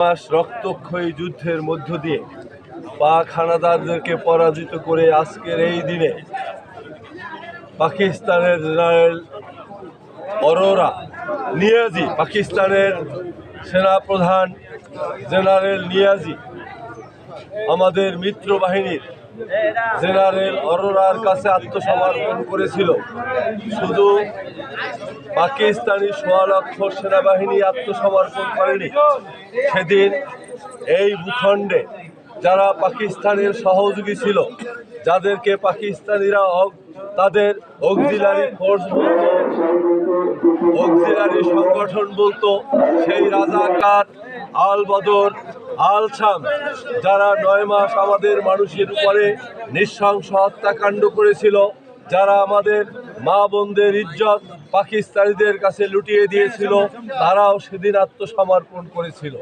মাস রক্তক্ষয়ী যুদ্ধের মধ্য দিয়ে পাক হানাদারদেরকে পরাজিত করে আজকের এই দিনে পাকিস্তানের জেনারেল অরোরা নিয়াজি, পাকিস্তানের সেনাপ্রধান জেনারেল নিয়াজি আমাদের মিত্র বাহিনীর জেনারেল অরোরার কাছে আত্মসমর্পণ করেছিল। শুধু পাকিস্তানি ১৬ লক্ষ সেনাবাহিনী আত্মসমর্পণ করেনি, সেদিন এই ভূখণ্ডে যারা পাকিস্তানের সহযোগী ছিল, যাদেরকে পাকিস্তানিরা তাদের অক্সিলারি ফোর্স বলতো, অক্সিলারি সংগঠন বলতো, সেই রাজাকার, আল বদর, আল শাম, যারা ৯ মাস আমাদের মানুষের উপরে নৃশংস হত্যাকাণ্ড করেছিল, যারা আমাদের মা বোনদের ইজ্জত পাকিস্তানিদের কাছে লুটিয়ে দিয়েছিল, তারাও সেদিন আত্মসমর্পণ করেছিল।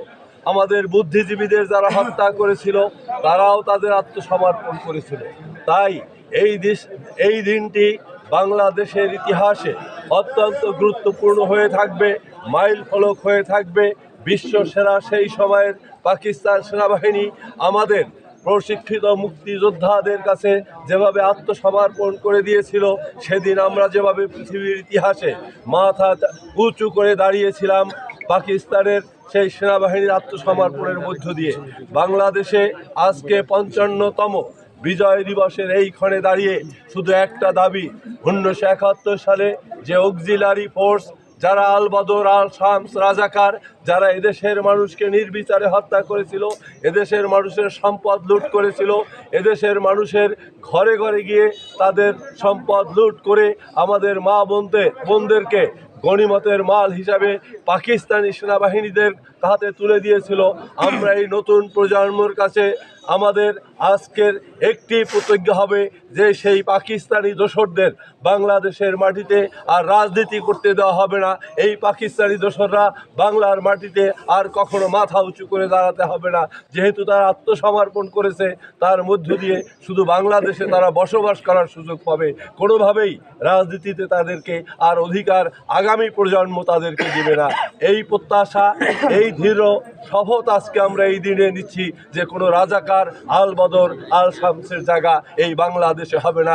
আমাদের বুদ্ধিজীবীদের যারা হত্যা করেছিল, তারাও তাদের আত্মসমর্পণ করেছিল। তাই এই দিনটি বাংলাদেশের ইতিহাসে অত্যন্ত গুরুত্বপূর্ণ হয়ে থাকবে, মাইল ফলক হয়ে থাকবে। বিশ্বসেরা সেই সময়ের পাকিস্তান সেনাবাহিনী আমাদের প্রশিক্ষিত মুক্তিযোদ্ধাদের কাছে যেভাবে আত্মসমর্পণ করে দিয়েছিল, সেদিন আমরা যেভাবে পৃথিবীর ইতিহাসে মাথা উঁচু করে দাঁড়িয়েছিলাম পাকিস্তানের সেই সেনাবাহিনীর আত্মসমর্পণের মধ্য দিয়ে, বাংলাদেশে আজকে ৫৫তম বিজয় দিবসের এই ক্ষণে দাঁড়িয়ে শুধু একটা দাবি, ১৯৭১ সালে যে অক্সিলারি ফোর্স, যারা আল বদর, আল শামস, রাজাকার, যারা এদেশের মানুষকে নির্বিচারে হত্যা করেছিল, এদেশের মানুষের সম্পদ লুট করেছিল, এদেশের মানুষের ঘরে ঘরে গিয়ে তাদের সম্পদ লুট করে আমাদের মা বোনদেরকে গনিমতের মাল হিসাবে পাকিস্তানি সেনাবাহিনীদের হাতে তুলে দিয়েছিল। আমরা এই নতুন প্রজন্মের কাছে আমাদের আজকের একটি প্রতিজ্ঞা হবে যে সেই পাকিস্তানি দোসরদের বাংলাদেশের মাটিতে আর রাজনীতি করতে দেওয়া হবে না। এই পাকিস্তানি দোসররা বাংলার মাটিতে আর কখনো মাথা উঁচু করে দাঁড়াতে হবে না। যেহেতু তারা আত্মসমর্পণ করেছে, তার মধ্য দিয়ে শুধু বাংলাদেশে তারা বসবাস করার সুযোগ পাবে, কোনোভাবেই রাজনীতিতে তাদেরকে আর অধিকার আগামী প্রজন্ম তাদেরকে দেবে না। এই প্রত্যাশা, এই দৃঢ় শপথ আজকে আমরা এই দিনে নিচ্ছি যে কোনো রাজাকার, আল বদর, আল শামসের জায়গা এই বাংলাদেশে হবে না।